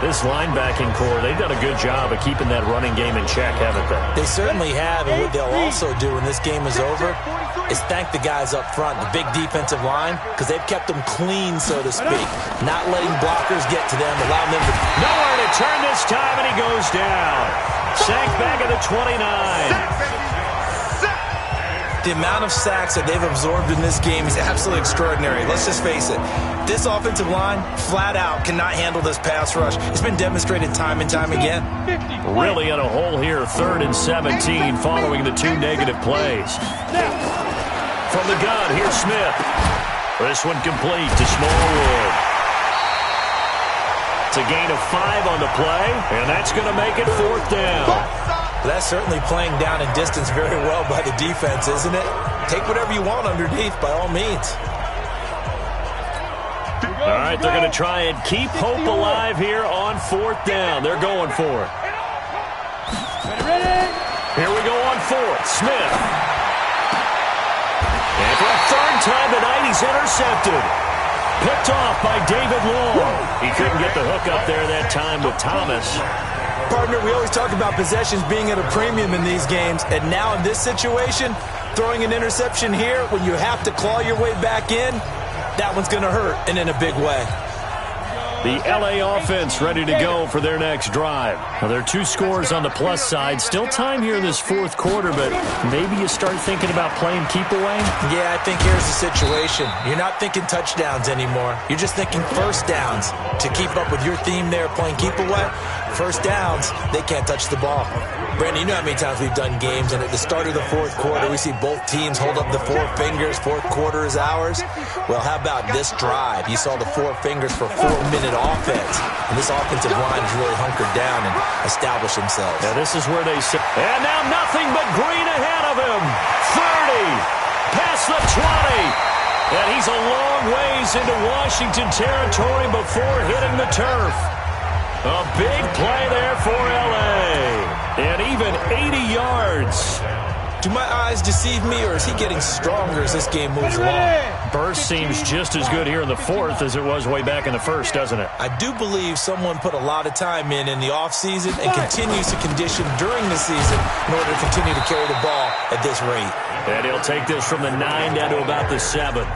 This linebacking core, they've done a good job of keeping that running game in check, haven't they? They certainly have, and what they'll also do when this game is over is thank the guys up front, the big defensive line, because they've kept them clean, so to speak. Not letting blockers get to them, allowing them to... Nowhere to turn this time, and he goes down. Sacked back at the 29. The amount of sacks that they've absorbed in this game is absolutely extraordinary. Let's just face it. This offensive line, flat out, cannot handle this pass rush. It's been demonstrated time and time again. Really in a hole here, 3rd and 17, following the 2 negative plays. From the gun, here's Smith. This one complete to Smallwood. It's a gain of 5 on the play, and that's going to make it 4th down. That's certainly playing down in distance very well by the defense, isn't it? Take whatever you want underneath, by all means. All right, they're going to try and keep hope alive here on 4th down. They're going for it. Here we go on 4th. Smith. And for a 3rd time tonight, he's intercepted. Picked off by David Long. He couldn't get the hook up there that time with Thomas. Partner, we always talk about possessions being at a premium in these games, and now in this situation, throwing an interception here when you have to claw your way back in, that one's going to hurt, and in a big way. The LA offense ready to go for their next drive. Now, there are 2 scores on the plus side. Still time here in this 4th quarter, but maybe you start thinking about playing keep away? Yeah, I think here's the situation. You're not thinking touchdowns anymore. You're just thinking 1st downs. To keep up with your theme there, playing keep away, 1st downs, they can't touch the ball. Brandon, you know how many times we've done games, and at the start of the 4th quarter, we see both teams hold up the 4 fingers. 4th quarter is ours. Well, how about this drive? You saw the 4 fingers for 4-minute offense, and this offensive line has really hunkered down and established themselves. Yeah, this is where they sit. And now nothing but green ahead of him. 30, past the 20. And he's a long ways into Washington territory before hitting the turf. A big play there for L.A. And even 80 yards. Do my eyes deceive me, or is he getting stronger as this game moves along? Burst seems just as good here in the 4th as it was way back in the 1st, doesn't it? I do believe someone put a lot of time in the offseason and continues to condition during the season in order to continue to carry the ball at this rate. And he'll take this from the 9 down to about the 7.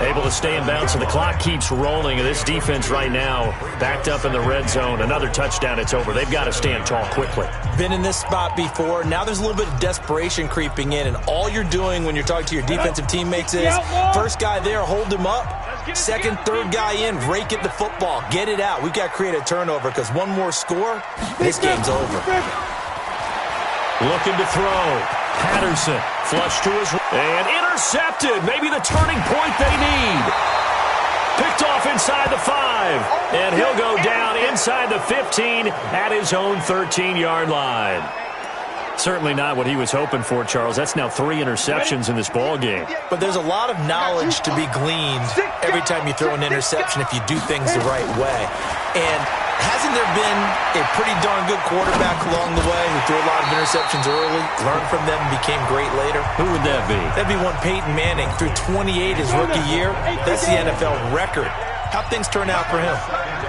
Able to stay in bounds, and the clock keeps rolling. And this defense right now backed up in the red zone. Another touchdown, it's over. They've got to stand tall quickly. Been in this spot before. Now there's a little bit of desperation creeping in, and all you're doing when you're talking to your defensive teammates is first guy there, hold him up. 2nd, 3rd guy in, rake at the football. Get it out. We've got to create a turnover because one more score, this game's over. Looking to throw. Patterson, flush to his and intercepted. Maybe the turning point they need. Picked off inside the 5. And he'll go down inside the 15 at his own 13-yard line. Certainly not what he was hoping for, Charles. That's now 3 interceptions in this ball game. But there's a lot of knowledge to be gleaned every time you throw an interception if you do things the right way. And hasn't there been a pretty darn good quarterback along the way who threw a lot of interceptions early, learned from them, and became great later? Who would that be? That'd be one Peyton Manning. Threw 28 his rookie year. That's the NFL record. How'd things turn out for him?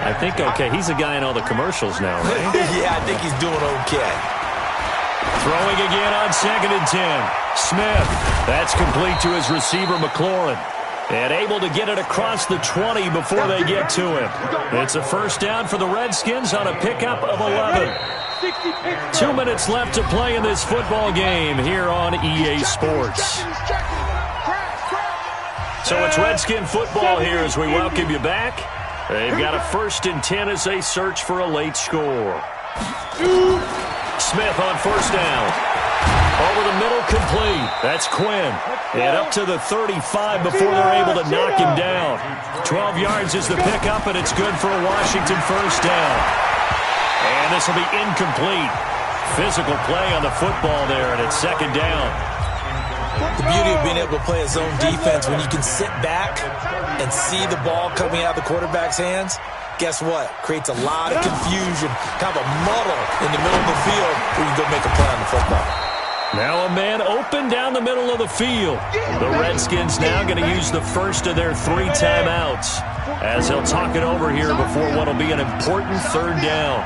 I think okay. He's a guy in all the commercials now, right? Yeah, I think he's doing okay. Throwing again on 2nd and 10. Smith. That's complete to his receiver, McLaurin. And able to get it across the 20 before they get to him. It's a 1st down for the Redskins on a pickup of 11. 2 minutes left to play in this football game here on EA Sports. So it's Redskin football here as we welcome you back. They've got a 1st and 10 as they search for a late score. Smith on 1st down. Over the middle, complete. That's Quinn. And up to the 35 before they're able to knock him down. 12 yards is the pickup, and it's good for a Washington 1st down. And this will be incomplete. Physical play on the football there, and it's second down. The beauty of being able to play a zone defense when you can sit back and see the ball coming out of the quarterback's hands, guess what? Creates a lot of confusion, kind of a muddle in the middle of the field where you go make a play on the football. Now a man open down the middle of the field. The Redskins now going to use the first of their 3 timeouts as they'll talk it over here before what will be an important third down.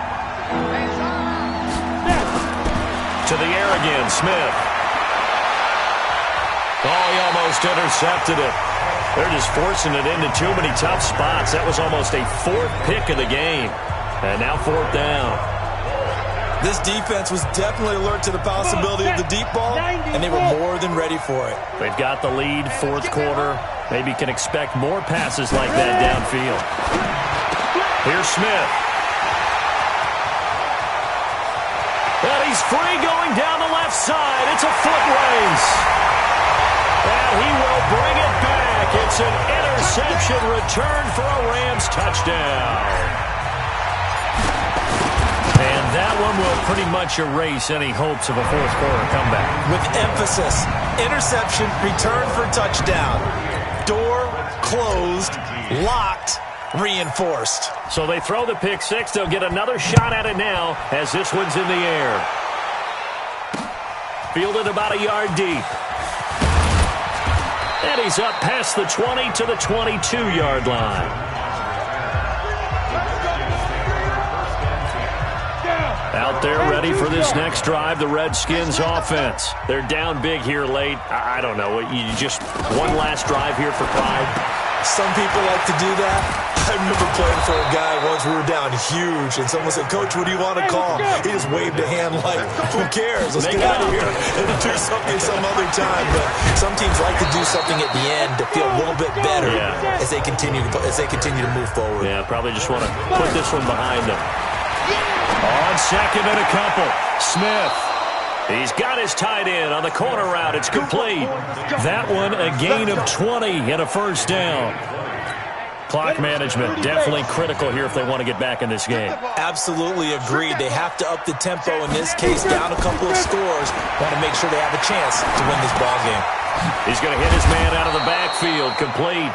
To the air again, Smith. Oh, he almost intercepted it. They're just forcing it into too many tough spots. That was almost a 4th pick of the game. And now 4th down. This defense was definitely alert to the possibility of the deep ball, and they were more than ready for it. They've got the lead, 4th quarter. Maybe can expect more passes like that downfield. Here's Smith. And he's free going down the left side. It's a foot race. And he will bring it back. It's an interception return for a Rams touchdown. And that one will pretty much erase any hopes of a 4th quarter comeback. With emphasis, interception, return for touchdown. Door closed, locked, reinforced. So they throw the pick 6. They'll get another shot at it now as this one's in the air. Fielded about a yard deep. And he's up past the 20 to the 22-yard line. Out there ready for this next drive, the Redskins offense. They're down big here late. I don't know. You just one last drive here for pride. Some people like to do that. I remember playing for a guy once. We were down huge, and someone said, "Coach, what do you want to call?" He just waved a hand like, "Who cares? Let's get out of here and do something some other time." But some teams like to do something at the end to feel a little bit better as they continue to move forward. Yeah, probably just want to put this one behind them. On second and a couple, Smith. He's got his tight end on the corner route. It's complete. That one a gain of 20 and a first down. Clock management definitely critical here if they want to get back in this game. Absolutely agreed. They have to up the tempo in this case, down a couple of scores. Want to make sure they have a chance to win this ball game. He's going to hit his man out of the backfield. Complete.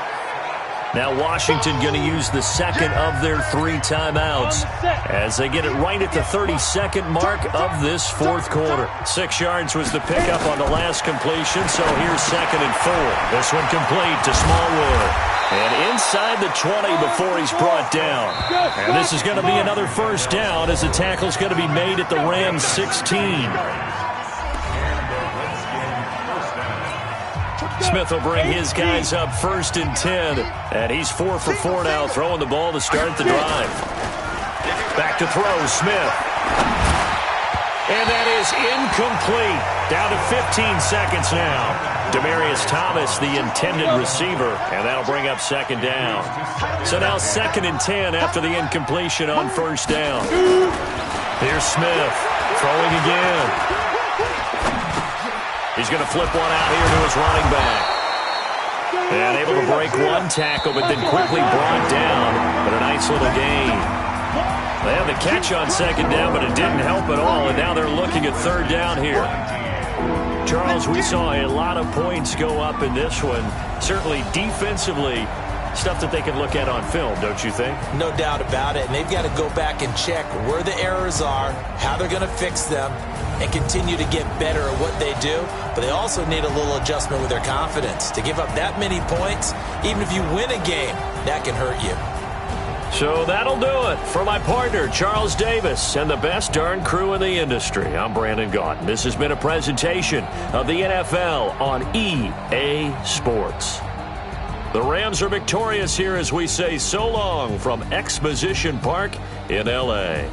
Now Washington going to use the second of their 3 timeouts as they get it right at the 32nd mark of this 4th quarter. 6 yards was the pickup on the last completion, so here's 2nd and 4. This one complete to Smallwood. And inside the 20 before he's brought down. And this is going to be another first down as the tackle's going to be made at the Rams 16. Smith will bring his guys up 1st and 10. And he's 4 for 4 now, throwing the ball to start the drive. Back to throw, Smith. And that is incomplete. Down to 15 seconds now. Demaryius Thomas, the intended receiver, and that'll bring up 2nd down. So now 2nd and 10 after the incompletion on 1st down. Here's Smith, throwing again. He's going to flip one out here to his running back. And able to break one tackle, but then quickly brought down. But a nice little gain. They had the catch on 2nd down, but it didn't help at all, and now they're looking at 3rd down here. Charles, we saw a lot of points go up in this one. Certainly defensively, stuff that they can look at on film, don't you think? No doubt about it, and they've got to go back and check where the errors are, how they're going to fix them, and continue to get better at what they do. But they also need a little adjustment with their confidence. To give up that many points, even if you win a game, that can hurt you. So that'll do it for my partner, Charles Davis, and the best darn crew in the industry. I'm Brandon Gaudin. This has been a presentation of the NFL on EA Sports. The Rams are victorious here as we say so long from Exposition Park in L.A.